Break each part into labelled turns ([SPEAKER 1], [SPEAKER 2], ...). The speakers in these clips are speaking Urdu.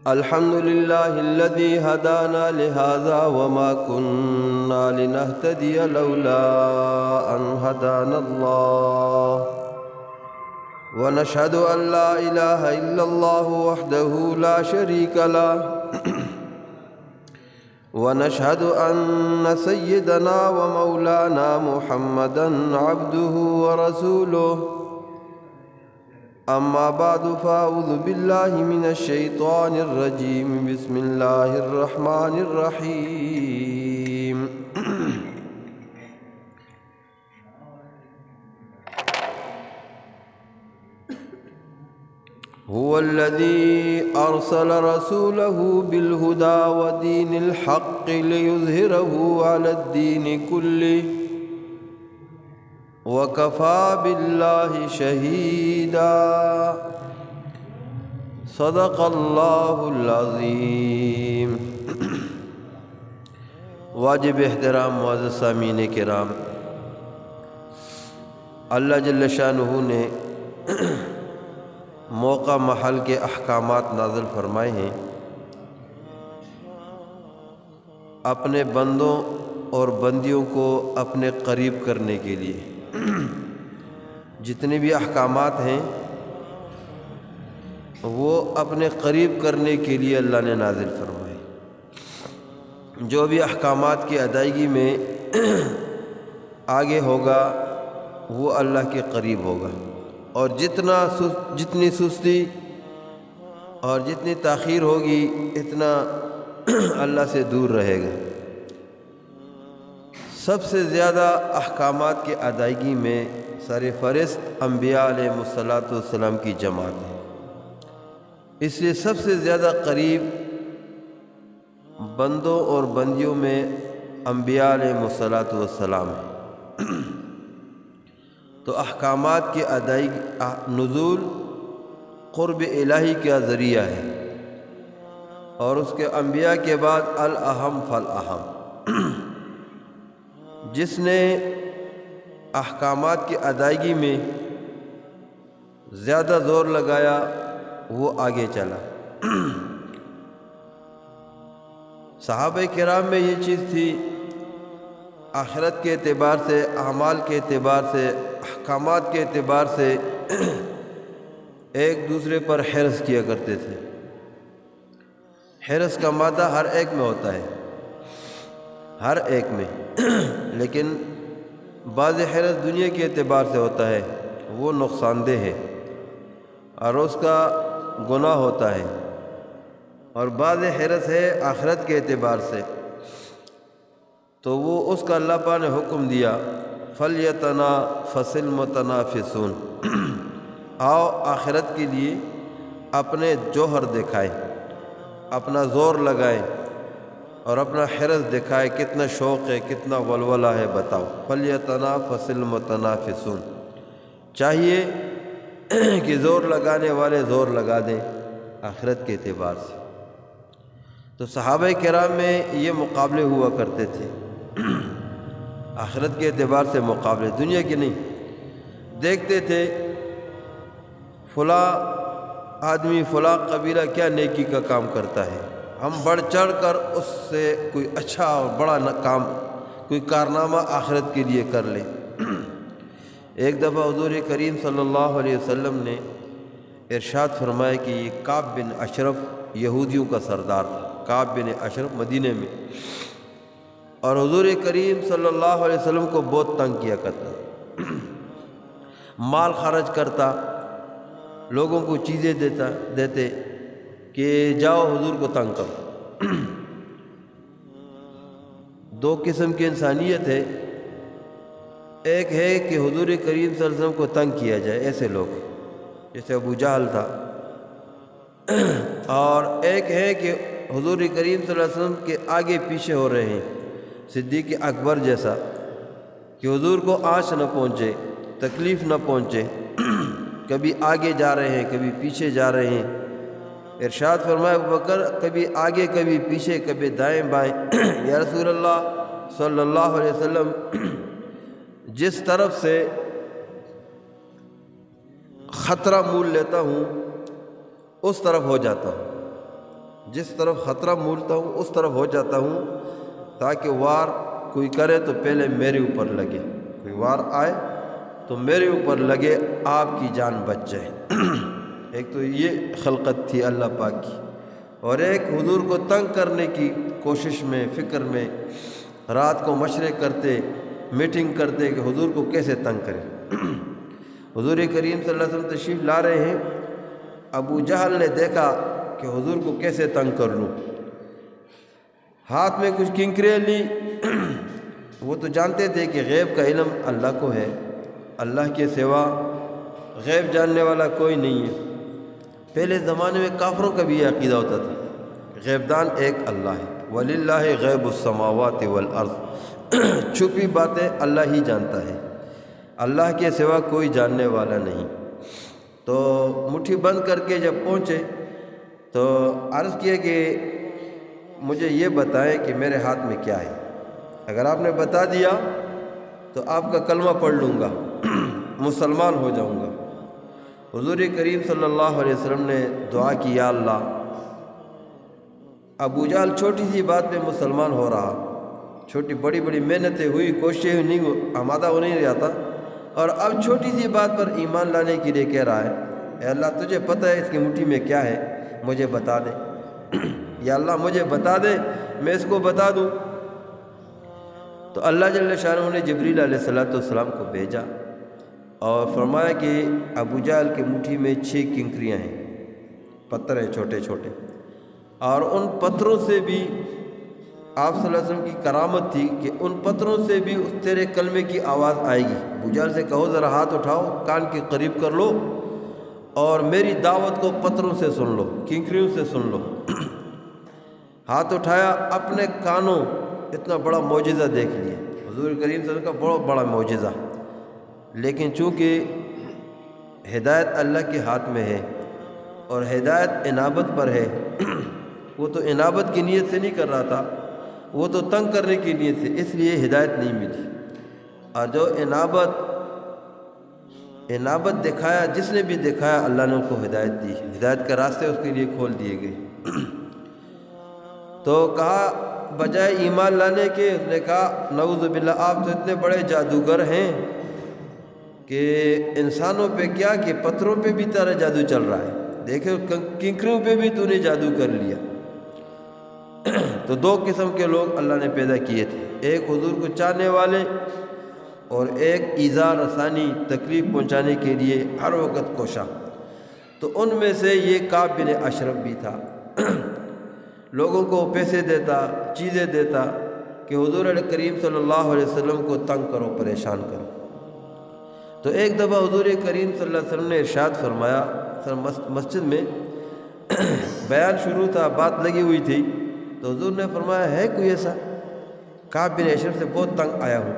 [SPEAKER 1] الحمد لله الذي هدانا لهذا وما كنا لنهتدي لولا أن هدانا الله ونشهد أن لا إله إلا الله وحده لا شريك له ونشهد أن سيدنا ومولانا محمدا عبده ورسوله أما بعد فأعوذ بالله من الشيطان الرجيم بسم الله الرحمن الرحيم هو الذي أرسل رسوله بالهدى ودين الحق ليظهره على الدين كله وكفى بالله شهيدا صدق الله العظيم. واجب احترام معزز سامعین کرام، اللہ جل شانہ نے موقع محل کے احکامات نازل فرمائے ہیں اپنے بندوں اور بندیوں کو اپنے قریب کرنے کے لیے. جتنے بھی احکامات ہیں وہ اپنے قریب کرنے کے لیے اللہ نے نازل فرمائے. جو بھی احکامات کی ادائیگی میں آگے ہوگا وہ اللہ کے قریب ہوگا، اور جتنی سستی اور جتنی تاخیر ہوگی اتنا اللہ سے دور رہے گا. سب سے زیادہ احکامات کی ادائیگی میں سرفہرست انبیاء علیہ السلام کی جماعت ہے. اس لیے سب سے زیادہ قریب بندوں اور بندیوں میں انبیاء علیہ السلام ہیں. تو احکامات کی ادائیگی نزول قرب الہی کا ذریعہ ہے، اور اس کے انبیاء کے بعد الاہم فالاہم. جس نے احکامات کی ادائیگی میں زیادہ زور لگایا وہ آگے چلا. صحابہ کرام میں یہ چیز تھی، آخرت کے اعتبار سے، اعمال کے اعتبار سے، احکامات کے اعتبار سے ایک دوسرے پر حرص کیا کرتے تھے. حرص کا مادہ ہر ایک میں ہوتا ہے، ہر ایک میں، لیکن بعض حرص دنیا کے اعتبار سے ہوتا ہے، وہ نقصان دہ ہے اور اس کا گناہ ہوتا ہے، اور بعض حرص ہے آخرت کے اعتبار سے، تو وہ اس کا اللہ پاک نے حکم دیا فَلْيَتَنَافَسِ الْمُتَنَافِسُونَ. آؤ آخرت کے لیے اپنے جوہر دکھائیں، اپنا زور لگائیں اور اپنا حرص دکھائے، کتنا شوق ہے، کتنا ولولہ ہے، بتاؤ. فَلْيَتَنَافَسِ الْمُتَنَافِسُونَ. چاہیے کہ زور لگانے والے زور لگا دیں آخرت کے اعتبار سے. تو صحابہ کرام میں یہ مقابلے ہوا کرتے تھے، آخرت کے اعتبار سے مقابلے، دنیا کے نہیں. دیکھتے تھے فلاں آدمی، فلاں قبیلہ کیا نیکی کا کام کرتا ہے، ہم بڑھ چڑھ کر اس سے کوئی اچھا اور بڑا کام، کوئی کارنامہ آخرت کے لیے کر لیں. ایک دفعہ حضور کریم صلی اللہ علیہ وسلم نے ارشاد فرمایا کہ یہ کعب بن اشرف یہودیوں کا سردار تھا. کعب بن اشرف مدینے میں، اور حضور کریم صلی اللہ علیہ وسلم کو بہت تنگ کیا کرتا، مال خرچ کرتا، لوگوں کو چیزیں دیتے کہ جاؤ حضور کو تنگ کرو. دو قسم کی انسانیت ہے، ایک ہے کہ حضور کریم صلی اللہ علیہ وسلم کو تنگ کیا جائے، ایسے لوگ جیسے ابو جہل تھا، اور ایک ہے کہ حضور کریم صلی اللہ علیہ وسلم کے آگے پیچھے ہو رہے ہیں، صدیق اکبر جیسا، کہ حضور کو آنچ نہ پہنچے، تکلیف نہ پہنچے، کبھی آگے جا رہے ہیں کبھی پیچھے جا رہے ہیں. ارشاد فرمایا ابوبکر کبھی آگے کبھی پیچھے، کبھی دائیں بائیں. یا رسول اللہ صلی اللہ علیہ وسلم جس طرف سے خطرہ مول لیتا ہوں اس طرف ہو جاتا ہوں، جس طرف خطرہ مولتا ہوں اس طرف ہو جاتا ہوں، تاکہ وار کوئی کرے تو پہلے میرے اوپر لگے، کوئی وار آئے تو میرے اوپر لگے، آپ کی جان بچ جائے۔ ایک تو یہ خلقت تھی اللہ پاک کی، اور ایک حضور کو تنگ کرنے کی کوشش میں، فکر میں رات کو مشورے کرتے، میٹنگ کرتے کہ حضور کو کیسے تنگ کریں۔ حضور کریم صلی اللہ علیہ وسلم تشریف لا رہے ہیں، ابو جہل نے دیکھا کہ حضور کو کیسے تنگ کر لوں، ہاتھ میں کچھ کنکریاں لی۔ وہ تو جانتے تھے کہ غیب کا علم اللہ کو ہے، اللہ کے سوا غیب جاننے والا کوئی نہیں ہے۔ پہلے زمانے میں کافروں کا بھی یہ عقیدہ ہوتا تھا، غیب دان ایک اللہ ہے، وَلِلَّهِ غیب السماوات والارض، چھپی باتیں اللہ ہی جانتا ہے، اللہ کے سوا کوئی جاننے والا نہیں۔ تو مٹھی بند کر کے جب پہنچے تو عرض کیا کہ مجھے یہ بتائیں کہ میرے ہاتھ میں کیا ہے، اگر آپ نے بتا دیا تو آپ کا کلمہ پڑھ لوں گا، مسلمان ہو جاؤں گا۔ حضور کریم صلی اللہ علیہ وسلم نے دعا کی، یا اللہ، ابو جہل چھوٹی سی بات پہ مسلمان ہو رہا، چھوٹی بڑی بڑی محنتیں ہوئی، کوششیں نہیں، آمادہ ہو نہیں رہا تھا، اور اب چھوٹی سی بات پر ایمان لانے کے لیے کہہ رہا ہے، اے اللہ تجھے پتہ ہے اس کی مٹھی میں کیا ہے، مجھے بتا دے۔ یا اللہ مجھے بتا دے، میں اس کو بتا دوں۔ تو اللہ جل شانہ نے جبریل علیہ السلام کو بھیجا اور فرمایا کہ ابو جہل کی مٹھی میں 6 کنکریاں ہیں، پتھر ہیں چھوٹے چھوٹے، اور ان پتھروں سے بھی آپ صلی اللہ علیہ وسلم کی کرامت تھی کہ ان پتھروں سے بھی اس تیرے کلمے کی آواز آئے گی۔ ابو جہل سے کہو ذرا ہاتھ اٹھاؤ، کان کے قریب کر لو اور میری دعوت کو پتھروں سے سن لو، کنکریوں سے سن لو۔ ہاتھ اٹھایا، اپنے کانوں اتنا بڑا معجزہ دیکھ لیا، حضور کریم صلی اللہ علیہ وسلم کا بہت بڑا معجزہ، لیکن چونکہ ہدایت اللہ کے ہاتھ میں ہے اور ہدایت انابت پر ہے، وہ تو انابت کی نیت سے نہیں کر رہا تھا، وہ تو تنگ کرنے کی نیت سے، اس لیے ہدایت نہیں ملی۔ اور جو انابت دکھایا، جس نے بھی دکھایا، اللہ نے اس کو ہدایت دی، ہدایت کے راستے اس کے لیے کھول دیے گئے۔ تو کہا بجائے ایمان لانے کے، اس نے کہا نعوذ باللہ، آپ تو اتنے بڑے جادوگر ہیں کہ انسانوں پہ کیا کہ پتھروں پہ بھی تیرا جادو چل رہا ہے، دیکھو کنکریوں پہ بھی تو نے جادو کر لیا۔ تو 2 قسم کے لوگ اللہ نے پیدا کیے تھے، ایک حضور کو چاہنے والے اور ایک ایذا رسانی، تکلیف پہنچانے کے لیے ہر وقت کوشاں۔ تو ان میں سے یہ کعب بن اشرف بھی تھا، لوگوں کو پیسے دیتا، چیزیں دیتا کہ حضور کریم صلی اللہ علیہ وسلم کو تنگ کرو، پریشان کرو۔ تو ایک دفعہ حضور کریم صلی اللہ علیہ وسلم نے ارشاد فرمایا، مسجد میں بیان شروع تھا، بات لگی ہوئی تھی، تو حضور نے فرمایا ہے کوئی ایسا، کعب بن اشرف سے بہت تنگ آیا ہوں،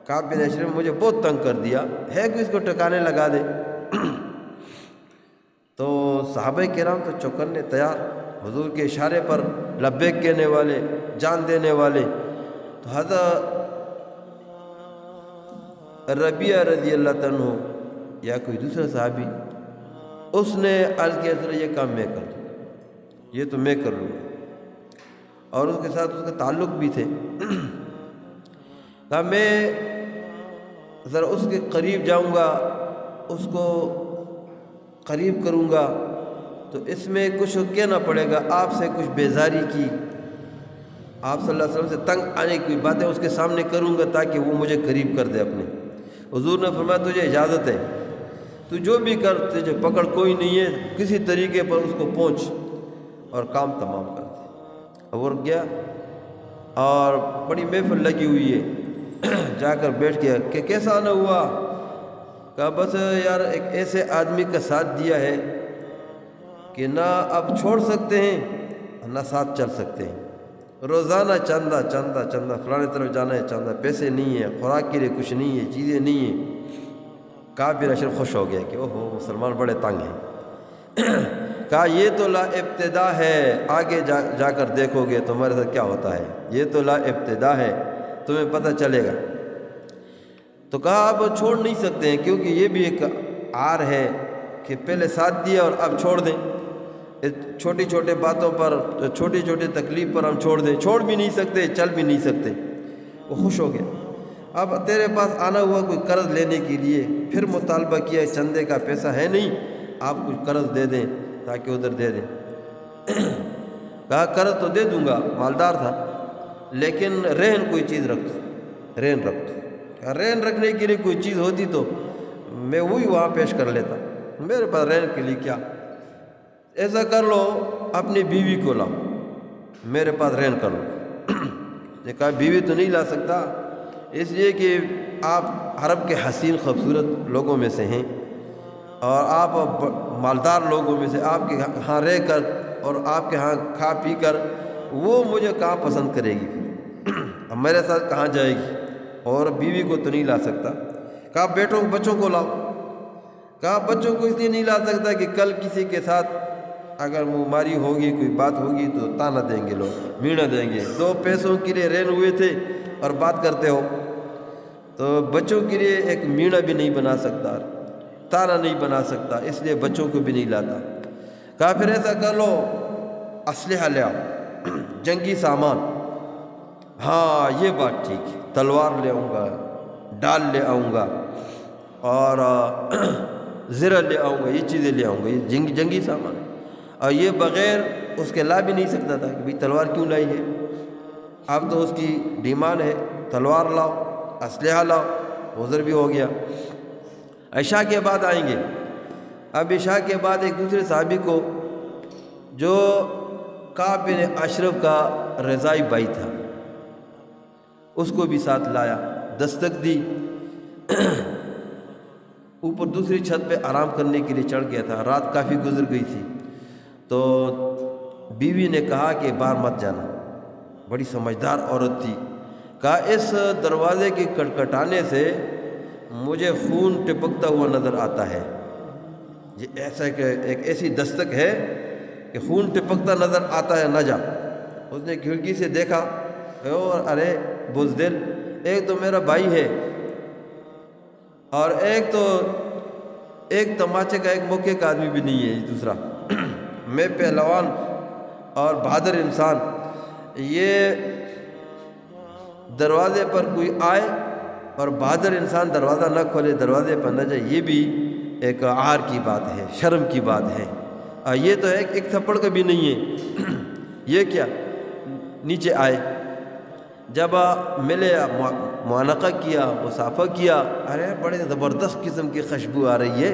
[SPEAKER 1] کعب بن اشرف نے مجھے بہت تنگ کر دیا ہے، کوئی اس کو ٹکانے لگا دے۔ تو صحابہ کرام تو چوکنے تیار، حضور کے اشارے پر لبیک کہنے والے، جان دینے والے۔ تو حضرت ربیعہ رضی اللہ عنہ یا کوئی دوسرا صحابی، اس نے عرض کیا سر یہ کام میں کر دوں، یہ تو میں کر لوں، اور اس کے ساتھ اس کا تعلق بھی تھے۔ کہا میں ذرا اس کے قریب جاؤں گا، اس کو قریب کروں گا، تو اس میں کچھ کہنا پڑے گا، آپ سے کچھ بیزاری کی، آپ صلی اللہ علیہ وسلم سے تنگ آنے کی باتیں اس کے سامنے کروں گا تاکہ وہ مجھے قریب کر دے اپنے۔ حضور نے فرمایا تجھے اجازت ہے، تو جو بھی کر، تجھے پکڑ کوئی نہیں ہے، کسی طریقے پر اس کو پہنچ اور کام تمام کر دے۔ اور گیا اور بڑی محفل لگی ہوئی ہے، جا کر بیٹھ گیا کہ کیسا نہ ہوا؟ کہا بس یار ایک ایسے آدمی کا ساتھ دیا ہے کہ نہ اب چھوڑ سکتے ہیں نہ ساتھ چل سکتے ہیں، روزانہ چندہ چندہ چندہ، فلانے طرف جانا ہے چندہ، پیسے نہیں ہیں، خوراک کے لیے کچھ نہیں ہے، چیزیں نہیں ہیں۔ کعب بن اشرف خوش ہو گیا کہ اوہو مسلمان بڑے تنگ ہیں۔ کہا یہ تو لا ابتدا ہے، آگے جا کر دیکھو گے تمہارے ساتھ کیا ہوتا ہے، یہ تو لا ابتدا ہے، تمہیں پتہ چلے گا۔ تو کہا آپ چھوڑ نہیں سکتے ہیں کیونکہ یہ بھی ایک عار ہے، کہ پہلے ساتھ دیا اور اب چھوڑ دیں، چھوٹی چھوٹے باتوں پر، چھوٹی چھوٹی تکلیف پر ہم چھوڑ دیں، چھوڑ بھی نہیں سکتے، چل بھی نہیں سکتے۔ وہ خوش ہو گیا۔ اب تیرے پاس آنا ہوا کوئی قرض لینے کے لیے، پھر مطالبہ کیا چندے کا پیسہ ہے نہیں، آپ کچھ قرض دے دیں تاکہ ادھر دے دیں۔ کہا قرض تو دے دوں گا، مالدار تھا، لیکن رہن کوئی چیز رکھ دو، رہن رکھ دو۔ کہا رہن رکھنے کے لیے کوئی چیز ہوتی تو میں وہی وہاں پیش کر لیتا، میرے پاس رہن کے لیے کیا؟ ایسا کر لو اپنی بیوی کو لاؤ، میرے پاس رہن کر لو۔ نے کہا بیوی تو نہیں لا سکتا، اس لیے کہ آپ عرب کے حسین خوبصورت لوگوں میں سے ہیں اور آپ مالدار لوگوں میں سے، آپ کے ہاں رہ کر اور آپ کے ہاں کھا پی کر وہ مجھے کہاں پسند کرے گی، اب میرے ساتھ کہاں جائے گی، اور بیوی کو تو نہیں لا سکتا۔ کہا بچوں کو لاؤ۔ کہا بچوں کو اس لیے نہیں لا سکتا کہ کل کسی کے ساتھ اگر منہ ماری ہوگی، کوئی بات ہوگی تو تانا دیں گے، لوگ مینا دیں گے، دو پیسوں کے لیے رہن ہوئے تھے اور بات کرتے ہو، تو بچوں کے لیے ایک مینا بھی نہیں بنا سکتا، تانا نہیں بنا سکتا، اس لیے بچوں کو بھی نہیں لاتا۔ کہا پھر ایسا کر لو اسلحہ لے آؤ، جنگی سامان۔ ہاں یہ بات ٹھیک ہے، تلوار لے آؤں گا، ڈال لے آؤں گا اور زرہ لے آؤں گا، یہ چیزیں لے آؤں گا، یہ جنگی سامان۔ اور یہ بغیر اس کے لا بھی نہیں سکتا تھا کہ بھئی تلوار کیوں لائی ہے، اب تو اس کی ڈیمانڈ ہے تلوار لاؤ، اسلحہ لاؤ، عذر بھی ہو گیا۔ عشاء کے بعد آئیں گے۔ اب عشاء کے بعد ایک دوسرے صحابی کو جو کعب بن اشرف کا رضائی بھائی تھا، اس کو بھی ساتھ لایا، دستک دی، اوپر دوسری چھت پہ آرام کرنے کے لیے چڑھ گیا تھا، رات کافی گزر گئی تھی۔ تو بیوی نے کہا کہ باہر مت جانا، بڑی سمجھدار عورت تھی۔ کہا اس دروازے کے کٹکھٹانے سے مجھے خون ٹپکتا ہوا نظر آتا ہے، یہ ایسا کہ ایک ایسی دستک ہے کہ خون ٹپکتا نظر آتا ہے، نہ جا۔ اس نے کھڑکی سے دیکھا، اور ارے بزدل، ایک تو میرا بھائی ہے اور ایک تماچے کا، ایک موقع کا آدمی بھی نہیں ہے، دوسرا میں پہلوان اور بہادر انسان، یہ دروازے پر کوئی آئے اور بہادر انسان دروازہ نہ کھولے، دروازے پر نہ جائے، یہ بھی ایک عار کی بات ہے، شرم کی بات ہے۔ یہ تو ایک تھپڑ کا بھی نہیں ہے، یہ کیا؟ نیچے آئے، جب ملے، معانقہ کیا، مصافحہ کیا، ارے بڑے زبردست قسم کی خوشبو آ رہی ہے۔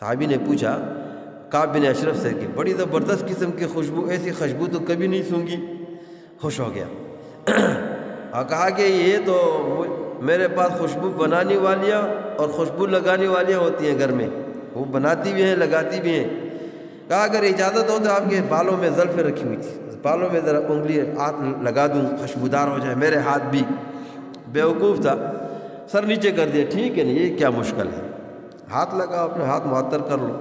[SPEAKER 1] صحابی نے پوچھا کعب بن اشرف سے کہ بڑی زبردست قسم کی خوشبو، ایسی خوشبو تو کبھی نہیں سونگی۔ خوش ہو گیا اور کہا کہ یہ تو میرے پاس خوشبو بنانے والیاں اور خوشبو لگانے والیاں ہوتی ہیں گھر میں، وہ بناتی بھی ہیں لگاتی بھی ہیں۔ کہا اگر اجازت ہو تو آپ کے بالوں میں زلفیں رکھی ہوئی تھی، بالوں میں ذرا انگلی ہاتھ لگا دوں، خوشبودار ہو جائے، میرے ہاتھ بھی۔ بیوقوف تھا، سر نیچے کر دیا، ٹھیک ہے نا، یہ کیا مشکل ہے، ہاتھ لگا، اپنے ہاتھ معطر کر لو۔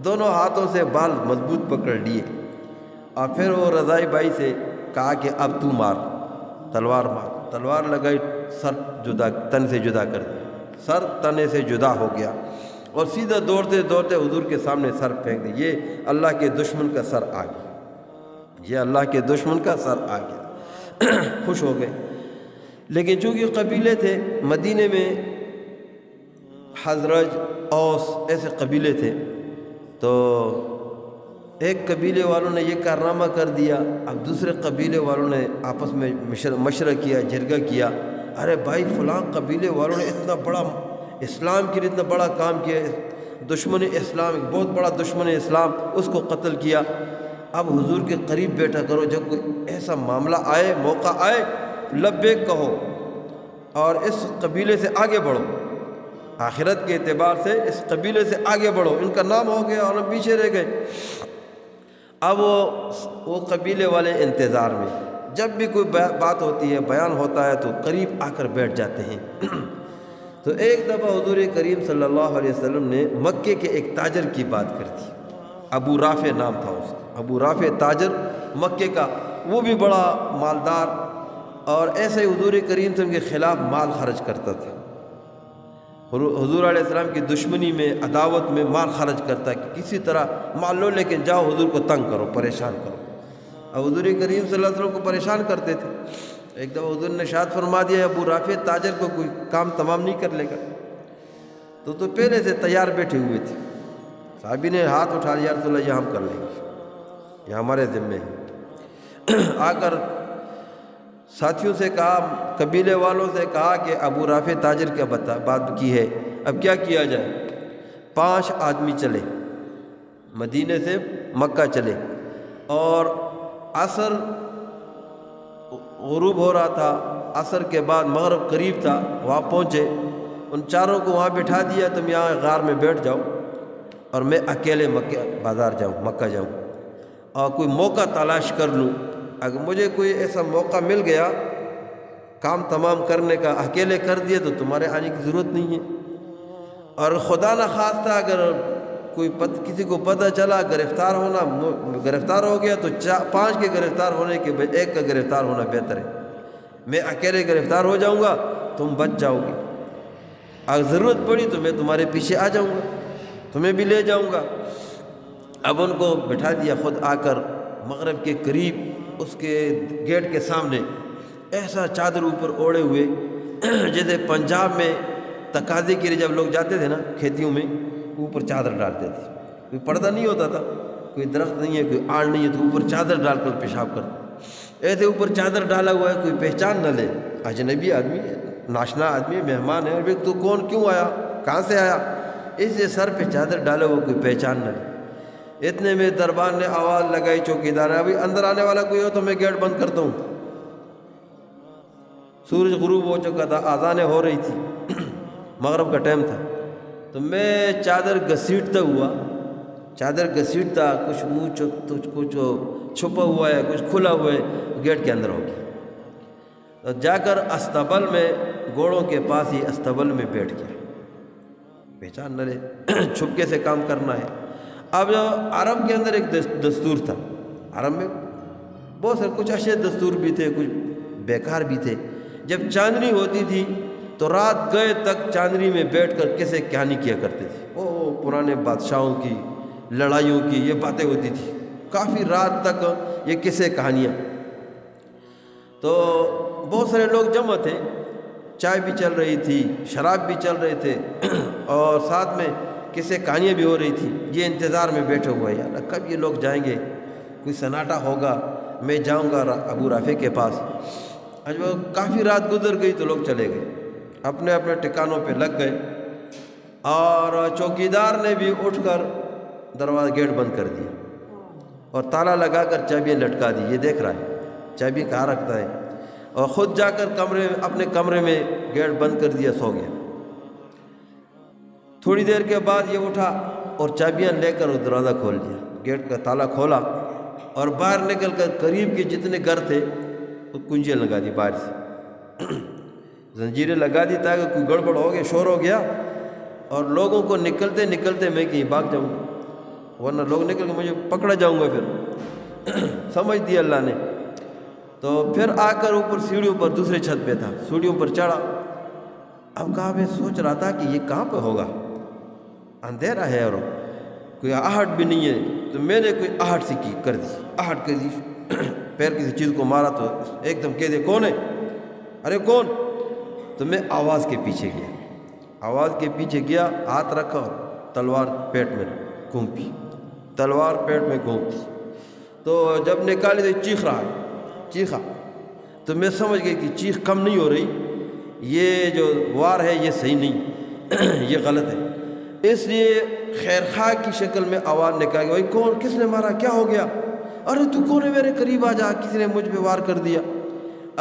[SPEAKER 1] دونوں ہاتھوں سے بال مضبوط پکڑ لیے اور پھر وہ رضائی بھائی سے کہا کہ اب تو مار، تلوار مار۔ تلوار لگائی، سر جدا، تن سے جدا کر دیا، سر تنے سے جدا ہو گیا اور سیدھا دوڑتے دوڑتے حضور کے سامنے سر پھینک دیا۔ یہ اللہ کے دشمن کا سر آ گیا، یہ اللہ کے دشمن کا سر آ گیا۔ خوش ہو گئے، لیکن چونکہ قبیلے تھے مدینے میں، حضرج، اوس، ایسے قبیلے تھے، تو ایک قبیلے والوں نے یہ کارنامہ کر دیا، اب دوسرے قبیلے والوں نے آپس میں مشورہ کیا، جرگہ کیا، ارے بھائی فلاں قبیلے والوں نے اتنا بڑا اسلام کے لیے اتنا بڑا کام کیا، دشمن اسلام، ایک بہت بڑا دشمن اسلام، اس کو قتل کیا۔ اب حضور کے قریب بیٹھا کرو، جب کوئی ایسا معاملہ آئے، موقع آئے، لبیک کہو اور اس قبیلے سے آگے بڑھو، آخرت کے اعتبار سے اس قبیلے سے آگے بڑھو۔ ان کا نام ہو گیا اور ہم پیچھے رہ گئے۔ اب وہ قبیلے والے انتظار میں، جب بھی کوئی بات ہوتی ہے، بیان ہوتا ہے تو قریب آ کر بیٹھ جاتے ہیں۔ تو ایک دفعہ حضور کریم صلی اللہ علیہ وسلم نے مکے کے ایک تاجر کی بات کر دی، ابو رافع نام تھا اس کا، ابو رافع تاجر مکے کا، وہ بھی بڑا مالدار اور ایسے حضور کریم صلی اللہ علیہ وسلم کے خلاف مال خرچ کرتا تھا۔ حضور علیہ السلام کی دشمنی میں، عداوت میں مال خرچ کرتا کہ کسی طرح مال لو لیکن جاؤ حضور کو تنگ کرو، پریشان کرو۔ اب حضور کریم صلی اللہ علیہ وسلم کو پریشان کرتے تھے۔ ایک دفعہ حضور نے ارشاد فرما دیا ابو رافع تاجر کو کوئی کام تمام نہیں کر لے گا، تو پہلے سے تیار بیٹھے ہوئے تھے۔ صحابی نے ہاتھ اٹھا لیا، یا رسول اللہ یہ ہم کر لیں گے، یہ ہمارے ذمے ہے۔ آ کر ساتھیوں سے کہا، قبیلے والوں سے کہا کہ ابو رافع تاجر کیا بات کی ہے، اب کیا کیا جائے؟ 5 آدمی چلے، مدینے سے مکہ چلے، اور عصر غروب ہو رہا تھا، عصر کے بعد مغرب قریب تھا، وہاں پہنچے۔ ان چاروں کو وہاں بٹھا دیا، تم یہاں غار میں بیٹھ جاؤ اور میں اکیلے مکہ جاؤں اور کوئی موقع تلاش کر لوں۔ اگر مجھے کوئی ایسا موقع مل گیا کام تمام کرنے کا، اکیلے کر دیے تو تمہارے آنے کی ضرورت نہیں ہے، اور خدا نہ خواستہ اگر کوئی کسی کو پتہ چلا گرفتار ہو گیا تو 5 کے گرفتار ہونے کے بعد 1 کا گرفتار ہونا بہتر ہے۔ میں اکیلے گرفتار ہو جاؤں گا، تم بچ جاؤ گے، اگر ضرورت پڑی تو میں تمہارے پیچھے آ جاؤں گا، تمہیں بھی لے جاؤں گا۔ اب ان کو بٹھا دیا، خود آ کر مغرب کے قریب اس کے گیٹ کے سامنے ایسا چادر اوپر اوڑے ہوئے جیسے پنجاب میں تقاضے کے لیے جب لوگ جاتے تھے نا کھیتیوں میں، اوپر چادر ڈالتے تھے، کوئی پردہ نہیں ہوتا تھا، کوئی درخت نہیں ہے، کوئی آڑ نہیں ہے، تو اوپر چادر ڈال کر پیشاب کرتے۔ ایسے اوپر چادر ڈالا ہوا ہے، کوئی پہچان نہ لے، اجنبی آدمی ہے، ناشنا آدمی، مہمان ہے، اور تو کون، کیوں آیا، کہاں سے آیا، اس لیے سر پہ چادر ڈالے ہوا، کوئی پہچان نہ لے۔ اتنے میں دربار نے آواز لگائی، چوکیدار ابھی اندر آنے والا کوئی ہو تو میں گیٹ بند کرتا ہوں۔ سورج غروب ہو چکا تھا، اذانیں ہو رہی تھی، مغرب کا ٹائم تھا، تو میں چادر گھسیٹتا ہوا، کچھ منہ کچھ چھپا ہوا ہے، کچھ کھلا ہوا ہے، گیٹ کے اندر ہو گیا۔ تو جا کر استبل میں، گھوڑوں کے پاس ہی استبل میں بیٹھ گیا، پہچان نہ لے، چھپکے سے کام کرنا ہے۔ اب عرب کے اندر ایک دستور تھا، عرب میں بہت سارے کچھ اچھے دستور بھی تھے، کچھ بیکار بھی تھے۔ جب چاندنی ہوتی تھی تو رات گئے تک چاندنی میں بیٹھ کر قصے کہانی کیا کرتے تھے، پرانے بادشاہوں کی، لڑائیوں کی یہ باتیں ہوتی تھی، کافی رات تک یہ قصے کہانیاں۔ تو بہت سارے لوگ جمع تھے، چائے بھی چل رہی تھی، شراب بھی چل رہے تھے، اور ساتھ میں قصے کہانیاں بھی ہو رہی تھی۔ یہ انتظار میں بیٹھے ہوئے، یار کب یہ لوگ جائیں گے، کوئی سناٹا ہوگا، میں جاؤں گا ابو رافع کے پاس۔ جب کافی رات گزر گئی تو لوگ چلے گئے، اپنے اپنے ٹھکانوں پہ لگ گئے، اور چوکیدار نے بھی اٹھ کر دروازہ گیٹ بند کر دیا اور تالا لگا کر چابیاں لٹکا دی، یہ دیکھ رہا ہے چابی کہاں رکھتا ہے، اور خود جا کر اپنے کمرے میں گیٹ بند کر دیا، سو گیا۔ تھوڑی دیر کے بعد یہ اٹھا اور چابیاں لے کر وہ دروازہ کھول دیا، گیٹ کا تالا کھولا اور باہر نکل کر قریب کے جتنے گھر تھے وہ کنجیاں لگا دی، باہر سے زنجیریں لگا دی تاکہ کوئی گڑبڑ ہو گیا، شور ہو گیا، اور لوگوں کو نکلتے نکلتے میں کہیں بھاگ جاؤں گا، ورنہ لوگ نکل کے مجھے پکڑا جاؤں گا پھر، سمجھ دیا اللہ نے۔ تو پھر آ کر اوپر سیڑھیوں پر، دوسرے چھت پہ تھا، سیڑھیوں پر چڑھا۔ اب کہا میں سوچ رہا تھا کہ یہ کہاں پہ ہوگا، اندھیرا ہے اور کوئی آہٹ بھی نہیں ہے، تو میں نے کوئی آہٹ سی کر دی، پیر کسی چیز کو مارا تو ایک دم کہہ دے کون ہے، ارے کون، تو میں آواز کے پیچھے گیا، ہاتھ رکھا اور تلوار پیٹ میں گھونپی، تو جب نکالی تو چیخا، تو میں سمجھ گئی کہ چیخ کم نہیں ہو رہی، یہ جو وار ہے یہ صحیح نہیں، یہ غلط ہے، اس لیے خیر خواہ کی شکل میں آواز نکال گئی، کون، کس نے مارا، کیا ہو گیا، ارے تو کون ہے، میرے قریب آ جا، کسی نے مجھ پہ وار کر دیا۔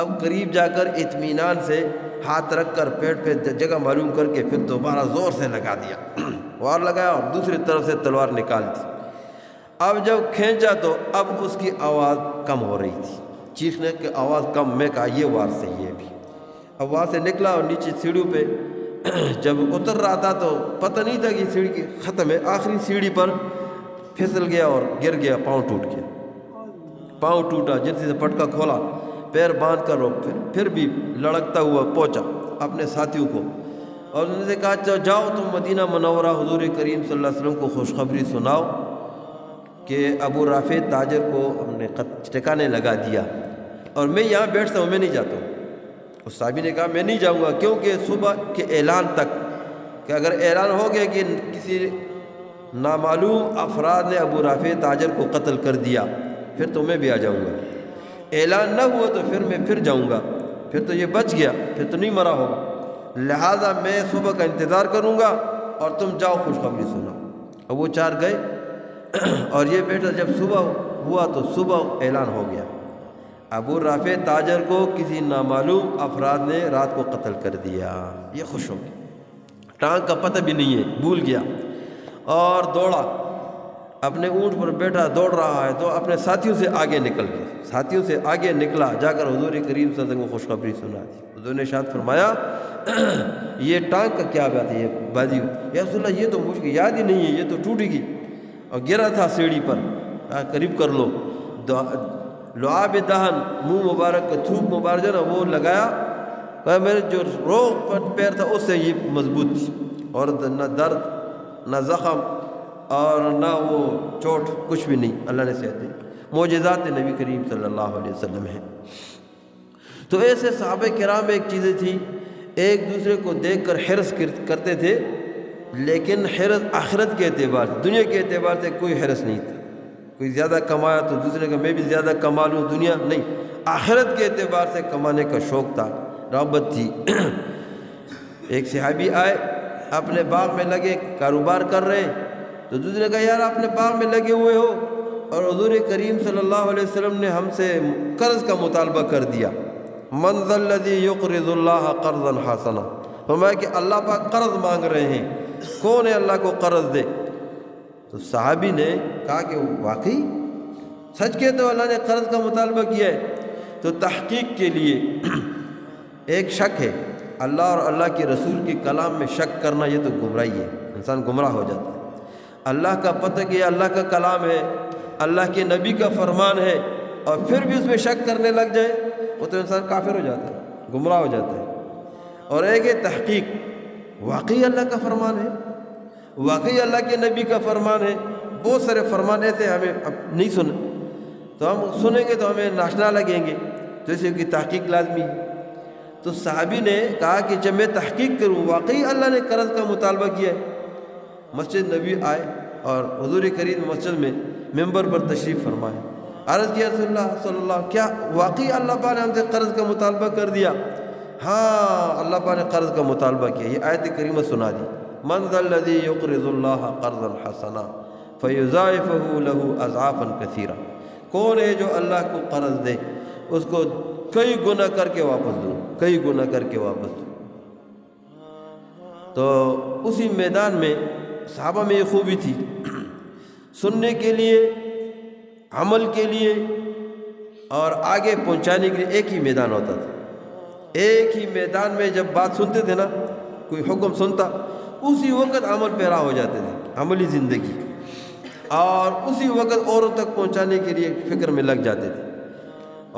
[SPEAKER 1] اب قریب جا کر اطمینان سے ہاتھ رکھ کر پیٹ پہ جگہ معلوم کر کے پھر دوبارہ زور سے لگا دیا، وار لگایا اور دوسری طرف سے تلوار نکال دی۔ اب جب کھینچا تو اب اس کی آواز کم ہو رہی تھی، چیخنے کی آواز کم، میں کہا یہ وار صحیح ہے بھی۔ اب وہاں سے نکلا اور نیچے سیڑھیوں پہ جب اتر رہا تھا تو پتہ نہیں تھا کہ سیڑھی کی ختم ہے، آخری سیڑھی پر پھسل گیا اور گر گیا، پاؤں ٹوٹا، جلدی سے پٹکا کھولا، پیر باندھ کر پھر بھی لڑکتا ہوا پہنچا اپنے ساتھیوں کو، اور انہوں نے کہا جاؤ تم مدینہ منورہ حضور کریم صلی اللہ علیہ وسلم کو خوشخبری سناؤ کہ ابو رافع تاجر کو ہم نے ٹھکانے لگا دیا اور میں یہاں بیٹھتا ہوں، میں نہیں جاتا ہوں۔ اس صحابی نے کہا میں نہیں جاؤں گا، کیونکہ صبح کے اعلان تک، کہ اگر اعلان ہو گیا کہ کسی نامعلوم افراد نے ابو رافع تاجر کو قتل کر دیا پھر تو میں بھی آ جاؤں گا، اعلان نہ ہوا تو پھر میں پھر جاؤں گا، پھر تو یہ بچ گیا، پھر تو نہیں مرا ہوگا، لہٰذا میں صبح کا انتظار کروں گا اور تم جاؤ خوشخبری سناؤ۔ اور وہ چار گئے اور یہ بیٹا جب صبح ہوا تو صبح اعلان ہو گیا ابو رافع تاجر کو کسی نامعلوم افراد نے رات کو قتل کر دیا۔ یہ خوش ہو گیا، ٹانگ کا پتہ بھی نہیں ہے، بھول گیا اور دوڑا، اپنے اونٹ پر بیٹھا دوڑ رہا ہے تو اپنے ساتھیوں سے آگے نکل گیا، ساتھیوں سے آگے نکلا، جا کر حضور کریم صلی اللہ علیہ وسلم کو خوشخبری سنا دی۔ حضور نے ارشاد فرمایا یہ ٹانگ کا کیا بات ہے، یہ بازی، یا رسول اللہ یہ تو مجھ کو یاد ہی نہیں ہے، یہ تو ٹوٹ گئی اور گرا تھا سیڑھی پر، قریب کر لو، لعاب دہن، منہ مبارک کا تھوک مبارک جو نا وہ لگایا، کہ میرے جو روغ پیر تھا اس سے یہ مضبوط تھی، اور نہ درد نہ زخم اور نہ وہ چوٹ، کچھ بھی نہیں، اللہ نے صحت دی۔ معجزات نبی کریم صلی اللہ علیہ وسلم ہیں۔ تو ایسے صحابہ کرام ایک چیزیں تھی، ایک دوسرے کو دیکھ کر حرص کرتے تھے، لیکن حرص آخرت کے اعتبار سے، دنیا کے اعتبار سے کوئی حرص نہیں تھا۔ کوئی زیادہ کمایا تو دوسرے کا میں بھی زیادہ کما لوں، دنیا نہیں، آخرت کے اعتبار سے کمانے کا شوق تھا، رغبت تھی۔ ایک صحابی آئے، اپنے باغ میں لگے کاروبار کر رہے ہیں، تو دوسرے نے کہا یار اپنے باغ میں لگے ہوئے ہو اور حضور کریم صلی اللہ علیہ وسلم نے ہم سے قرض کا مطالبہ کر دیا، من ذا الذی یقرض اللہ قرضا حسنا، فرمایا کہ اللہ پاک قرض مانگ رہے ہیں، کون ہے اللہ کو قرض دے؟ تو صحابی نے کہا کہ واقعی سچ کہتے ہو اللہ نے قرض کا مطالبہ کیا ہے؟ تو تحقیق کے لیے ایک شک ہے، اللہ اور اللہ کے رسول کے کلام میں شک کرنا یہ تو گمراہی ہے، انسان گمراہ ہو جاتا ہے۔ اللہ کا پتہ کہ اللہ کا کلام ہے، اللہ کے نبی کا فرمان ہے، اور پھر بھی اس میں شک کرنے لگ جائے وہ تو انسان کافر ہو جاتا ہے، گمراہ ہو جاتا ہے۔ اور ایک ہے تحقیق، واقعی اللہ کا فرمان ہے، واقعی اللہ کے نبی کا فرمان ہے۔ بہت سارے فرمان ایسے ہمیں اب نہیں سنے، تو ہم سنیں گے تو ہمیں ناشنا لگیں گے، تو اس کی تحقیق لازمی ہے۔ تو صحابی نے کہا کہ جب میں تحقیق کروں واقعی اللہ نے قرض کا مطالبہ کیا ہے۔ مسجد نبی آئے اور حضور کریم مسجد میں ممبر پر تشریف فرمائے، عرض کیا رسول اللہ صلی اللہ، کیا واقعی اللہ پاک نے ہم سے قرض کا مطالبہ کر دیا؟ ہاں اللہ پاک نے قرض کا مطالبہ کیا۔ یہ آیت کریمہ سنا دی، من ذا الذی یقرض اللہ قرضا حسنا فیضاعفہ لہ اضعافا کثیرا، کون ہے جو اللہ کو قرض دے اس کو کئی گنا کر کے واپس دوں، کئی گنا کر کے واپس دوں۔ تو اسی میدان میں صحابہ میں یہ خوبی تھی، سننے کے لیے، عمل کے لیے اور آگے پہنچانے کے لیے ایک ہی میدان ہوتا تھا۔ ایک ہی میدان میں جب بات سنتے تھے نا، کوئی حکم سنتا اسی وقت عمل پیرا ہو جاتے تھے، عملی زندگی، اور اسی وقت اوروں تک پہنچانے کے لیے فکر میں لگ جاتے تھے۔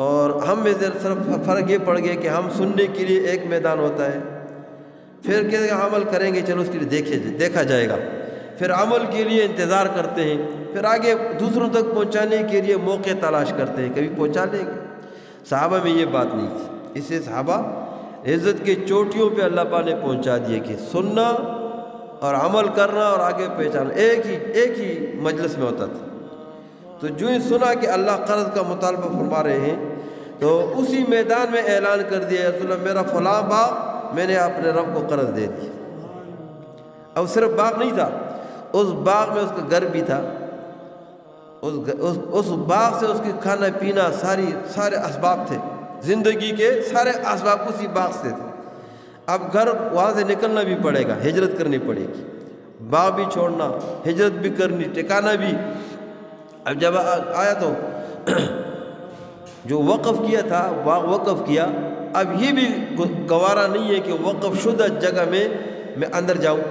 [SPEAKER 1] اور ہم میں صرف فرق یہ پڑ گیا کہ ہم سننے کے لیے ایک میدان ہوتا ہے، پھر کہ عمل کریں گے چلو اس کے لیے دیکھا جائے گا، پھر عمل کے لیے انتظار کرتے ہیں، پھر آگے دوسروں تک پہنچانے کے لیے موقع تلاش کرتے ہیں، کبھی پہنچا لیں گے۔ صحابہ میں یہ بات نہیں تھی، اس سے صحابہ عزت کے چوٹیوں پہ اللہ پاک نے پہنچا دیے کہ سننا اور عمل کرنا اور آگے پہچانا ایک ہی مجلس میں ہوتا تھا۔ تو جو ہی سنا کہ اللہ قرض کا مطالبہ فرما رہے ہیں تو اسی میدان میں اعلان کر دیا، رسول اللہ میرا فلاں باغ میں نے اپنے رب کو قرض دے دی۔ اب صرف باغ نہیں تھا، اس باغ میں اس کا گھر بھی تھا، اس باغ سے اس کے کھانا پینا سارے اسباب تھے، زندگی کے سارے اسباب اسی باغ سے تھے۔ اب گھر وہاں سے نکلنا بھی پڑے گا، ہجرت کرنی پڑے گی، باغ بھی چھوڑنا، ہجرت بھی کرنی، ٹھکانا بھی۔ اب جب آیا تو جو وقف کیا تھا، باغ وقف کیا، اب یہ بھی گوارا نہیں ہے کہ وقف شدہ جگہ میں اندر جاؤں،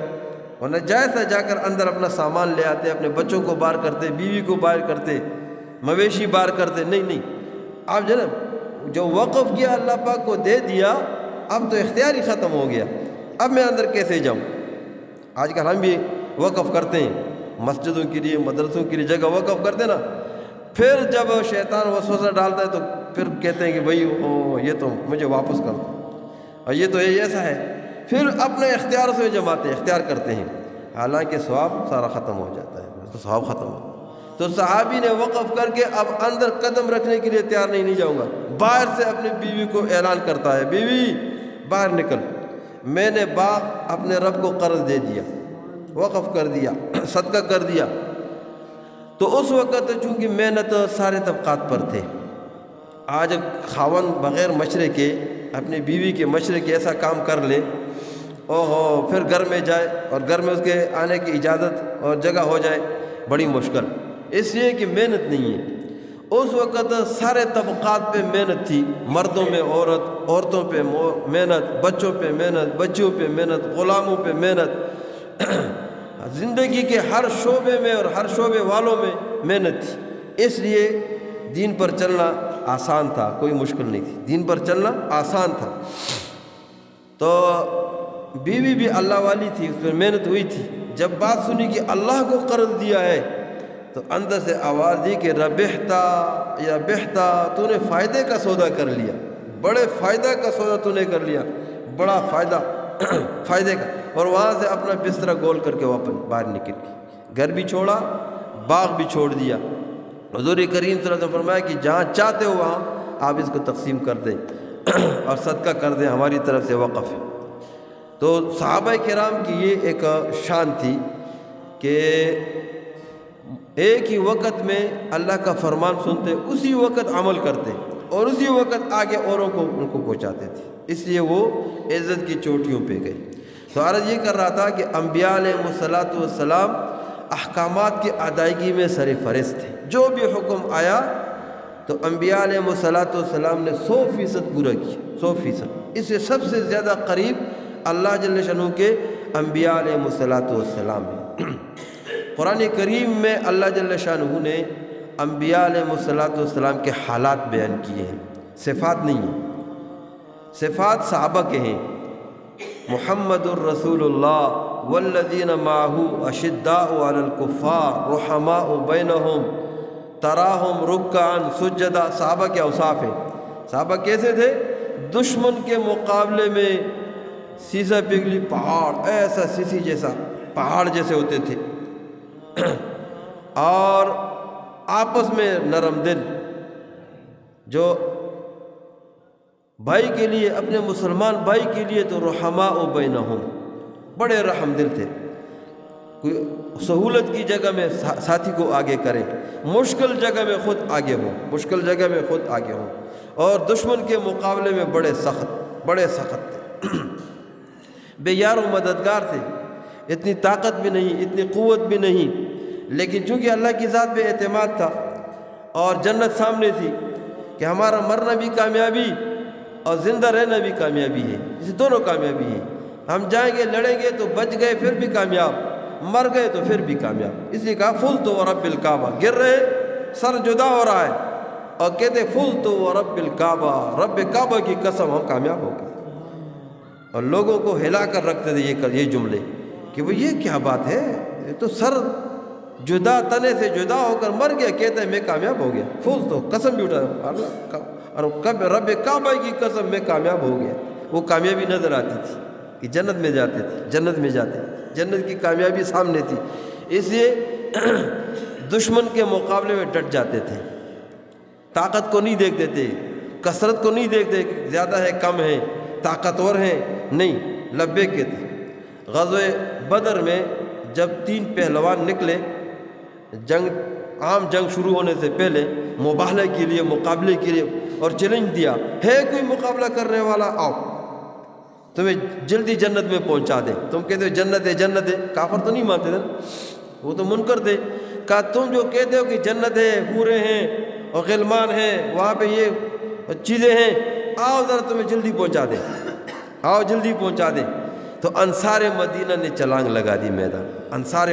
[SPEAKER 1] ورنہ جائزہ جا کر اندر اپنا سامان لے آتے، اپنے بچوں کو باہر کرتے، بیوی کو باہر کرتے، مویشی باہر کرتے، نہیں۔ اب جناب جو وقف کیا اللہ پاک کو دے دیا، اب تو اختیار ہی ختم ہو گیا، اب میں اندر کیسے جاؤں؟ آج کل ہم بھی وقف کرتے ہیں مسجدوں کے لیے، مدرسوں کے لیے جگہ وقف کرتے نا، پھر جب شیطان وسوسہ ڈالتا ہے تو پھر کہتے ہیں کہ بھائی یہ تو مجھے واپس کر دو، اور یہ تو یہ ایسا ہے، پھر اپنے اختیار سے جماتے اختیار کرتے ہیں، حالانکہ ثواب سارا ختم ہو جاتا ہے، تو ثواب ختم ہو۔ تو صحابی نے وقف کر کے اب اندر قدم رکھنے کے لیے تیار نہیں جاؤں گا، باہر سے اپنی بیوی کو اعلان کرتا ہے، بیوی باہر نکل، میں نے باغ اپنے رب کو قرض دے دیا، وقف کر دیا، صدقہ کر دیا۔ تو اس وقت چونکہ محنت سارے طبقات پر تھے، آج خاون بغیر مشورے کے اپنی بیوی کے مشورے کے ایسا کام کر لے، اوہو، پھر گھر میں جائے اور گھر میں اس کے آنے کی اجازت اور جگہ ہو جائے، بڑی مشکل، اس لیے کہ محنت نہیں ہے۔ اس وقت سارے طبقات پہ محنت تھی، مردوں میں عورت، عورتوں پہ محنت، بچوں پہ محنت، بچیوں پہ محنت، غلاموں پہ محنت، زندگی کے ہر شعبے میں اور ہر شعبے والوں میں محنت تھی، اس لیے دین پر چلنا آسان تھا، کوئی مشکل نہیں تھی، دین پر چلنا آسان تھا۔ تو بیوی بھی اللہ والی تھی، اس پر محنت ہوئی تھی، جب بات سنی کہ اللہ کو قرض دیا ہے تو اندر سے آواز دی کہ ربحتا یا بہتا، تو نے فائدے کا سودا کر لیا، بڑے فائدہ کا سودا تو نے کر لیا، بڑا فائدہ فائدے کا۔ اور وہاں سے اپنا بستر گول کر کے واپس باہر نکل گئی، گھر بھی چھوڑا، باغ بھی چھوڑ دیا۔ حضور کریم صلی اللہ علیہ وسلم فرمایا کہ جہاں چاہتے ہو وہاں آپ اس کو تقسیم کر دیں اور صدقہ کر دیں، ہماری طرف سے وقف ہے۔ تو صحابہ کرام کی یہ ایک شان تھی کہ ایک ہی وقت میں اللہ کا فرمان سنتے، اسی وقت عمل کرتے اور اسی وقت آگے اوروں کو ان کو پہنچاتے تھے، اس لیے وہ عزت کی چوٹیوں پہ گئے۔ تو عرض یہ کر رہا تھا کہ انبیاء علیہ السلام احکامات کی ادائیگی میں سر فہرست تھے، جو بھی حکم آیا تو انبیاء علیہ السلام نے 100% پورا کیا، 100%۔ اس سے سب سے زیادہ قریب اللہ جل شانہ کے انبیاء علیہ السلام ہیں۔ قرآن کریم میں اللہ جل شانہ نے انبیاء علیہ السلام کے حالات بیان کیے ہیں، صفات نہیں ہیں، صفات صحابہ کے ہیں۔ محمد الرسول اللہ والذین معہ اشداء علی الکفار رحماء بینہم تراہم رکعا سجدا، صحابہ کے اوصاف ہیں۔ صحابہ کیسے تھے؟ دشمن کے مقابلے میں سیسا پگھلی پہاڑ، ایسا سیسی جیسا پہاڑ جیسے ہوتے تھے، اور آپس میں نرم دل، جو بھائی کے لیے، اپنے مسلمان بھائی کے لیے تو رحماء بینہم، بڑے رحم دل تھے، کوئی سہولت کی جگہ میں ساتھی کو آگے کریں، مشکل جگہ میں خود آگے ہوں، مشکل جگہ میں خود آگے ہوں، اور دشمن کے مقابلے میں بڑے سخت تھے، بے یار و مددگار تھے، اتنی طاقت بھی نہیں، اتنی قوت بھی نہیں، لیکن چونکہ اللہ کی ذات پہ اعتماد تھا اور جنت سامنے تھی کہ ہمارا مرنا بھی کامیابی اور زندہ رہنا بھی کامیابی ہے، اس دونوں کامیابی ہے، ہم جائیں گے لڑیں گے تو بچ گئے پھر بھی کامیاب، مر گئے تو پھر بھی کامیاب۔ اس لیے کہا فزت ورب الکعبہ، گر رہے سر جدا ہو رہا ہے اور کہتے فزت ورب الکعبہ، رب کعبہ کی قسم ہم کامیاب ہو گئے، اور لوگوں کو ہلا کر رکھتے تھے یہ جملے کہ وہ یہ کیا بات ہے، یہ تو سر جدا، تنے سے جدا ہو کر مر گیا، کہتا ہے میں کامیاب ہو گیا، فزت، قسم بھی اٹھا اللہ اور رب کعبہ کی قسم میں کامیاب ہو گیا۔ وہ کامیابی نظر آتی تھی کہ جنت میں جاتے تھے، جنت میں جاتے، جنت کی کامیابی سامنے تھی، اس لیے دشمن کے مقابلے میں ڈٹ جاتے تھے، طاقت کو نہیں دیکھتے تھے، کثرت کو نہیں دیکھتے، زیادہ ہے کم ہے، طاقتور ہیں، نہیں، لبیک کے تھے۔ غزوہ بدر میں جب 3 پہلوان نکلے، عام جنگ شروع ہونے سے پہلے مباہلے کے لیے، مقابلے کے لیے، اور چیلنج دیا ہے کوئی مقابلہ کرنے والا، آؤ تمہیں جلدی جنت میں پہنچا دے۔ تم کہتے ہو جنت ہے، جنت ہے، کافر تو نہیں مانتے تھے، وہ تو منکر تھے۔ کہا تم جو کہتے ہو کہ جنت ہے، حوریں ہیں اور غلمان ہیں، وہاں پہ یہ چیزیں ہیں، آؤ ذرا تمہیں جلدی پہنچا دیں، آؤ جلدی پہنچا دیں۔ تو انصار مدینہ نے چھلانگ لگا دی میدان، انصار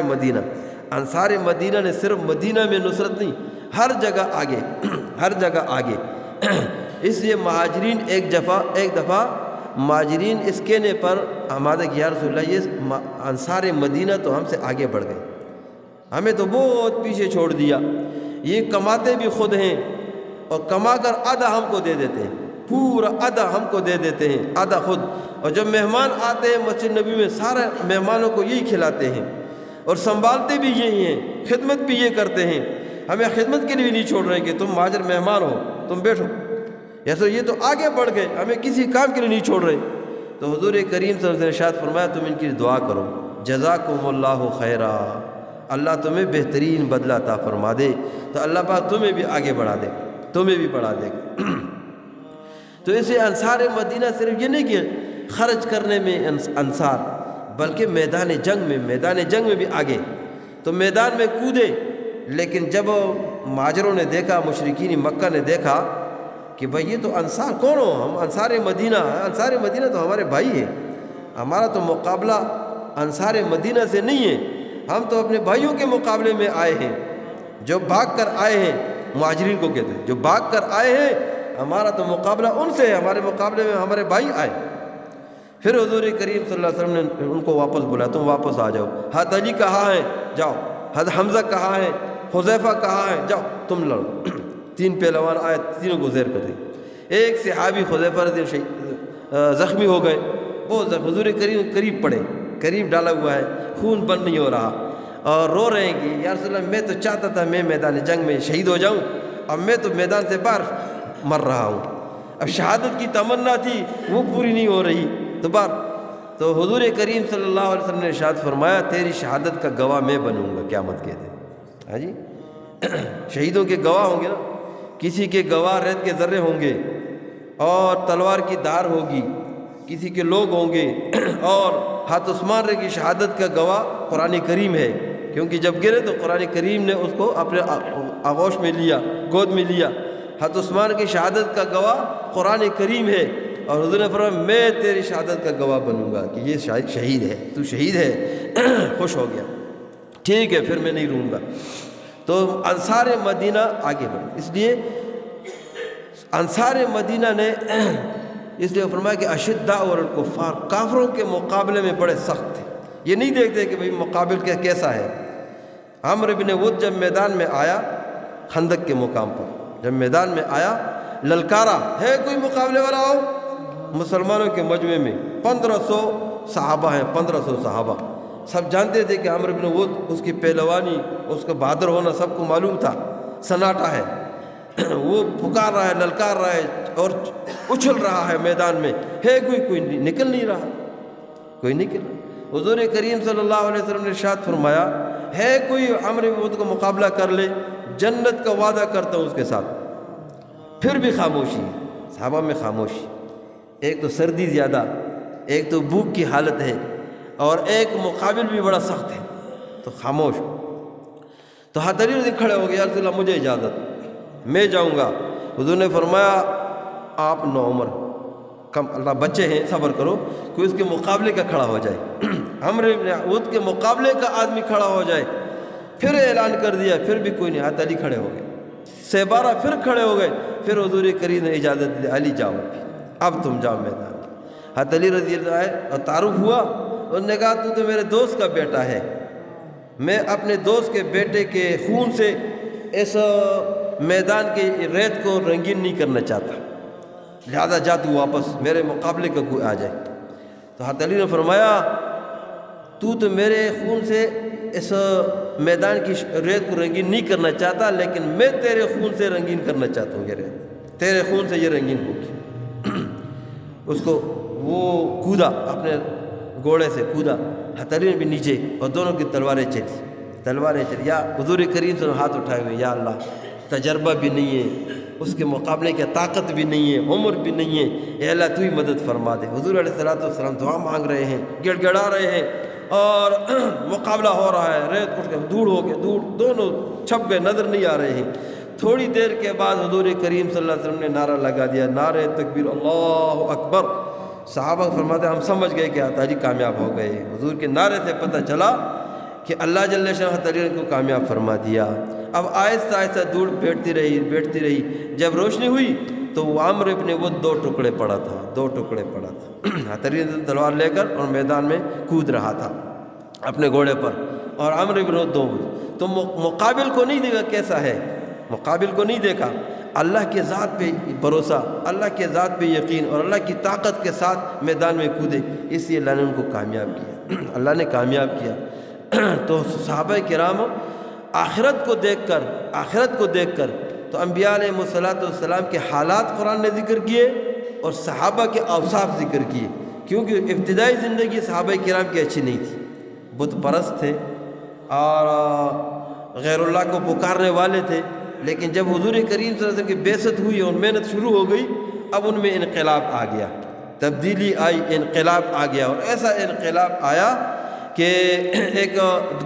[SPEAKER 1] مدینہ نے صرف مدینہ میں نصرت نہیں، ہر جگہ آگے، ہر جگہ آگے۔ اس لیے مہاجرین ایک دفعہ مہاجرین اس کہنے پر آمادہ کہ یا رسول اللہ یہ انصار مدینہ تو ہم سے آگے بڑھ گئے، ہمیں تو بہت پیچھے چھوڑ دیا، یہ کماتے بھی خود ہیں اور کما کر آدھا ہم کو دے دیتے ہیں، پورا آدھا ہم کو دے دیتے ہیں، آدھا خود، اور جب مہمان آتے ہیں مسجد نبی میں سارے مہمانوں کو یہی کھلاتے ہیں اور سنبھالتے بھی یہی ہیں، خدمت بھی یہ کرتے ہیں، ہمیں خدمت کے لیے بھی نہیں چھوڑ رہے کہ تم مہاجر مہمان ہو تم بیٹھو، ایسا یہ تو آگے بڑھ گئے، ہمیں کسی کام کے لیے نہیں چھوڑ رہے۔ تو حضور کریم صلی اللہ علیہ وسلم نے ارشاد فرمایا تم ان کی دعا کرو، جزاکم اللہ خیرا، اللہ تمہیں بہترین بدلہ عطا فرما دے، تو اللہ پاک تمہیں بھی آگے بڑھا دے، تمہیں بھی بڑھا دے گا۔ تو اسے انصار مدینہ صرف یہ نہیں کہ خرچ کرنے میں انصار، بلکہ میدان جنگ میں بھی آگے، تو میدان میں کودے، لیکن جب مہاجروں نے دیکھا، مشرکین مکہ نے دیکھا کہ بھئی یہ تو انصار کون ہو، ہم انصار مدینہ ہیں، انصار مدینہ تو ہمارے بھائی ہیں، ہمارا تو مقابلہ انصار مدینہ سے نہیں ہے، ہم تو اپنے بھائیوں کے مقابلے میں آئے ہیں، جو بھاگ کر آئے ہیں، مہاجرین کو کہتے ہیں جو بھاگ کر آئے ہیں، ہمارا تو مقابلہ ان سے ہے، ہمارے مقابلے میں ہمارے بھائی آئے۔ پھر حضور کریم صلی اللہ علیہ وسلم نے ان کو واپس بلایا، تم واپس آ جاؤ، حضرت علی کہاں ہے جاؤ، حضرت حمزہ کہاں ہے، حذیفہ کہاں ہے جاؤ تم لڑو۔ تین پہلوان آئے، تینوں کو زیر کر دی، ایک صحابی حذیفہ رضی اللہ زخمی ہو گئے، بہت حضور کریم قریب پڑے، قریب ڈالا ہوا ہے، خون بند نہیں ہو رہا اور رو رہے ہیں کہ یا رسول اللہ میں تو چاہتا تھا میں میدان جنگ میں شہید ہو جاؤں، اب میں تو میدان سے باہر مر رہا ہوں، اب شہادت کی تمنا تھی وہ پوری نہیں ہو رہی، تو حضور کریم صلی اللہ علیہ وسلم نے ارشاد فرمایا تیری شہادت کا گواہ میں بنوں گا قیامت کے دن۔ ہاں جی، شہیدوں کے گواہ ہوں گے نا، کسی کے گواہ ریت کے ذرے ہوں گے اور تلوار کی دھار ہوگی، کسی کے لوگ ہوں گے، اور حضرت عثمان رضی کی شہادت کا گواہ قرآن کریم ہے، کیونکہ جب گرے تو قرآن کریم نے اس کو اپنے آغوش میں لیا، گود میں لیا، حضرت عثمان کی شہادت کا گواہ قرآن کریم ہے، اور حضور نے فرمایا میں تیری شہادت کا گواہ بنوں گا کہ یہ شہید ہے، تو شہید ہے، خوش ہو گیا، ٹھیک ہے پھر میں نہیں روں گا۔ تو انصار مدینہ آگے بڑھے، اس لیے انصار مدینہ نے اس لیے فرمایا کہ اشداء الکفار، کافروں کے مقابلے میں بڑے سخت تھے، یہ نہیں دیکھتے کہ بھئی مقابل کیسا ہے۔ عمرو بن ود جب میدان میں آیا خندق کے مقام پر، جب میدان میں آیا للکارا ہے کوئی مقابلے والا ہو، مسلمانوں کے مجمع میں 1500 صحابہ ہیں، 1500 صحابہ، سب جانتے تھے کہ عمرو بن ود اس کی پہلوانی، اس کا بہادر ہونا سب کو معلوم تھا، سناٹا ہے، وہ پکار رہا ہے، للکار رہا ہے اور اچھل رہا ہے میدان میں، ہے کوئی نکل نہیں رہا، کوئی نکل رہا۔ حضور کریم صلی اللہ علیہ وسلم نے ارشاد فرمایا ہے کوئی عمرو بن ود کو مقابلہ کر لے، جنت کا وعدہ کرتا ہوں اس کے ساتھ۔ پھر بھی خاموشی، صحابہ میں خاموشی، ایک تو سردی زیادہ، ایک تو بھوک کی حالت ہے، اور ایک مقابل بھی بڑا سخت ہے، تو خاموش۔ تو حضرت علی رضی کھڑے ہو گئے، یا رسول اللہ مجھے اجازت، میں جاؤں گا۔ حضور نے فرمایا آپ نوعمر، کم اللہ بچے ہیں صبر کرو، کوئی اس کے مقابلے کا کھڑا ہو جائے، عمرو بن ود کے مقابلے کا آدمی کھڑا ہو جائے۔ پھر اعلان کر دیا، پھر بھی کوئی نہیں، حضرت علی کھڑے ہو گئے، 12 پھر کھڑے ہو گئے، پھر حضور کریم نے اجازت دی علی جاؤ اب تم جاؤ میدان۔ حضرت علی رضی اللہ عنہ اور تعارف ہوا، انہوں نے کہا تو میرے دوست کا بیٹا ہے، میں اپنے دوست کے بیٹے کے خون سے اس میدان کے ریت کو رنگین نہیں کرنا چاہتا، لہذا جا تو واپس، میرے مقابلے کا کوئی آ جائے۔ تو حضرت علی نے فرمایا تو میرے خون سے اس میدان کی ریت کو رنگین نہیں کرنا چاہتا، لیکن میں تیرے خون سے رنگین کرنا چاہتا ہوں، یہ ریت تیرے خون سے یہ رنگین ہوگی۔ اس کو وہ کودا، اپنے گھوڑے سے کودا، حضرت علی نے بھی نیچے، اور دونوں کی تلواریں چلی، یا حضور کریم سے ہاتھ اٹھائے ہوئے، یا اللہ تجربہ بھی نہیں ہے، اس کے مقابلے کی طاقت بھی نہیں ہے، عمر بھی نہیں ہے، اے اللہ تو ہی مدد فرما دے۔ حضور علیہ الصلوۃ والسلام دعا مانگ رہے ہیں، گڑ گڑا رہے ہیں، اور مقابلہ ہو رہا ہے، ریت اٹھ کے دھوڑ ہو کے دونوں چھپ گئے، نظر نہیں آ رہے ہیں۔ تھوڑی دیر کے بعد حضور کریم صلی اللہ علیہ وسلم نے نعرہ لگا دیا، نعرہ تکبیر، اللہ اکبر۔ صحابہ فرماتے ہیں ہم سمجھ گئے کہ حضرت علی کامیاب ہو گئے، حضور کے نعرے سے پتہ چلا کہ اللہ جل شانہ حضرت علی کو کامیاب فرما دیا۔ اب آہستہ آہستہ دھوڑ بیٹھتی رہی، جب روشنی ہوئی تو وہ عمرو ابن ود 2 ٹکڑے پڑا تھا، 2 ٹکڑے پڑا تھا، ہتھیلی تلوار لے کر اور میدان میں کود رہا تھا اپنے گھوڑے پر، اور عمرو ابن ود 2۔ تو مقابل کو نہیں دیکھا کیسا ہے، مقابل کو نہیں دیکھا، اللہ کے ذات پہ بھروسہ، اللہ کے ذات پہ یقین اور اللہ کی طاقت کے ساتھ میدان میں کودے، اس لیے اللہ نے ان کو کامیاب کیا، اللہ نے کامیاب کیا۔ تو صحابہ کرام آخرت کو دیکھ کر تو انبیاء علیہ السلام کے حالات قرآن نے ذکر کیے اور صحابہ کے اوصاف ذکر کیے، کیونکہ ابتدائی زندگی صحابہ کرام کی اچھی نہیں تھی، بت پرست تھے اور غیر اللہ کو پکارنے والے تھے، لیکن جب حضور کریم صلی اللہ علیہ وسلم کی بعثت ہوئی اور محنت شروع ہو گئی، اب ان میں انقلاب آ گیا، تبدیلی آئی، انقلاب آ گیا، اور ایسا انقلاب آیا کہ ایک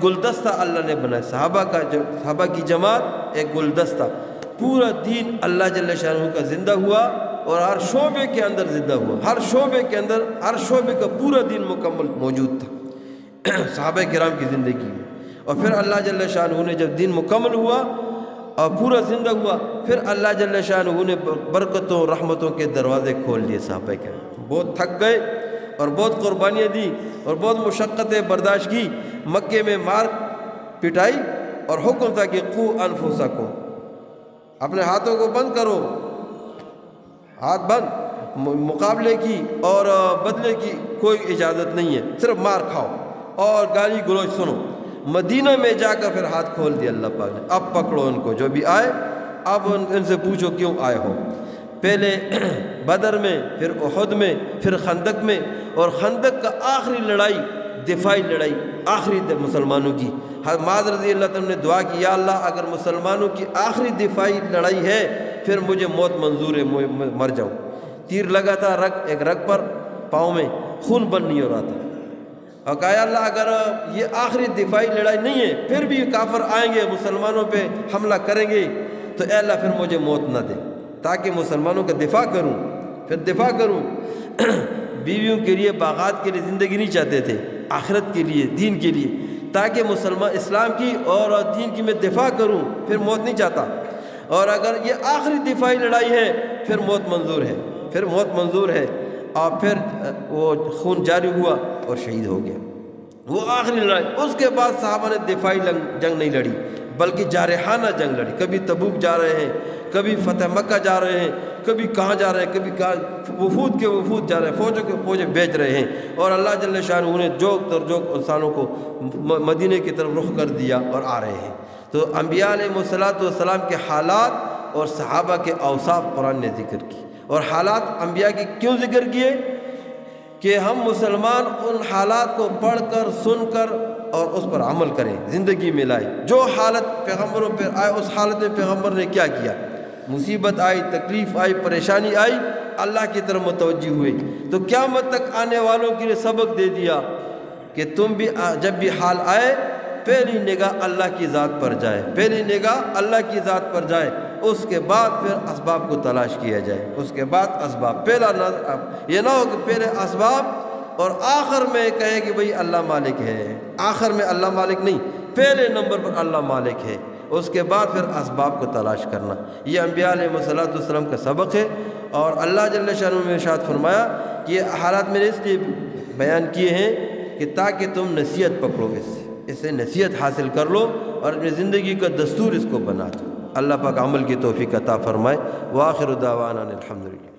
[SPEAKER 1] گلدستہ اللہ نے بنایا، صحابہ کی جماعت ایک گلدستہ، پورا دین اللہ جل شانہ کا زندہ ہوا اور ہر شعبے کے اندر زندہ ہوا، ہر شعبے کا پورا دین مکمل موجود تھا صحابہ کرام کی زندگی میں۔ اور پھر اللہ جل شانہ نے جب دین مکمل ہوا اور پورا زندہ ہوا، پھر اللہ جل شانہ نے برکتوں رحمتوں کے دروازے کھول دیے صحابہ کرام، بہت تھک گئے اور بہت قربانیاں دی اور بہت مشقتیں برداشت کی، مکے میں مار پٹائی اور حکم تھا کہ قو انفسکم، اپنے ہاتھوں کو بند کرو، ہاتھ بند، مقابلے کی اور بدلے کی کوئی اجازت نہیں ہے، صرف مار کھاؤ اور گالی گلوچ سنو۔ مدینہ میں جا کر پھر ہاتھ کھول دیا اللہ پاک نے، اب پکڑو ان کو، جو بھی آئے اب ان سے پوچھو کیوں آئے ہو۔ پہلے بدر میں، پھر احد میں، پھر خندق میں، اور خندق کا آخری لڑائی دفاعی لڑائی آخری مسلمانوں کی، معاذ رضی اللہ تعالیٰ نے دعا کی، یا اللہ اگر مسلمانوں کی آخری دفاعی لڑائی ہے پھر مجھے موت منظور ہے، مر جاؤں۔ تیر لگا تھا ایک رگ پر، پاؤں میں خون بند نہیں ہو رہا تھا، اور کہا یا اللہ اگر یہ آخری دفاعی لڑائی نہیں ہے پھر بھی کافر آئیں گے مسلمانوں پہ حملہ کریں گے، تو اے اللہ پھر مجھے موت نہ دے تاکہ مسلمانوں کا دفاع کروں، پھر دفاع کروں۔ بیویوں کے لیے، باغات کے لیے زندگی نہیں چاہتے تھے، آخرت کے لیے، دین کے لیے، تاکہ مسلمان اسلام کی اور دین کی میں دفاع کروں، پھر موت نہیں چاہتا، اور اگر یہ آخری دفاعی لڑائی ہے پھر موت منظور ہے، اور پھر وہ خون جاری ہوا اور شہید ہو گیا، وہ آخری لڑائی۔ اس کے بعد صحابہ نے دفاعی جنگ نہیں لڑی بلکہ جارحانہ جنگ لڑی، کبھی تبوک جا رہے ہیں، کبھی فتح مکہ جا رہے ہیں، کبھی کہاں جا رہے ہیں، کبھی کہاں وفود جا رہے ہیں، فوجوں کے فوجیں بیچ رہے ہیں، اور اللہ جل شانہ نے جوک در جوک انسانوں کو مدینے کی طرف رخ کر دیا اور آ رہے ہیں۔ تو انبیاء علیہ السلام کے حالات اور صحابہ کے اوصاف قرآن نے ذکر کی، اور حالات انبیاء کے کیوں ذکر کیے کہ ہم مسلمان ان حالات کو پڑھ کر، سن کر اور اس پر عمل کریں، زندگی میں لائیں۔ جو حالت پیغمبروں پر آئے اس حالت میں پیغمبر نے کیا کیا، مصیبت آئی، تکلیف آئی، پریشانی آئی، اللہ کی طرف متوجہ ہوئے، تو قیامت تک آنے والوں کے لیے سبق دے دیا کہ تم بھی جب بھی حال آئے پہلی نگاہ اللہ کی ذات پر جائے، پہلی نگاہ اللہ کی ذات پر جائے، اس کے بعد پھر اسباب کو تلاش کیا جائے، اس کے بعد اسباب، پہلا یہ نہ ہو کہ پہلے اسباب اور آخر میں کہے کہ بھئی اللہ مالک ہے، آخر میں اللہ مالک نہیں، پہلے نمبر پر اللہ مالک ہے، اس کے بعد پھر اسباب کو تلاش کرنا۔ یہ انبیاء علیہ السلام کا سبق ہے، اور اللہ جل شانہ نے ارشاد فرمایا کہ یہ حالات میں نے اس لیے بیان کیے ہیں کہ تاکہ تم نصیحت پکڑو، اس سے نصیحت حاصل کر لو اور اپنی زندگی کا دستور اس کو بنا دو۔ اللہ پاک عمل کی توفیق عطا فرمائے۔ وآخر دعوانا الحمدللہ۔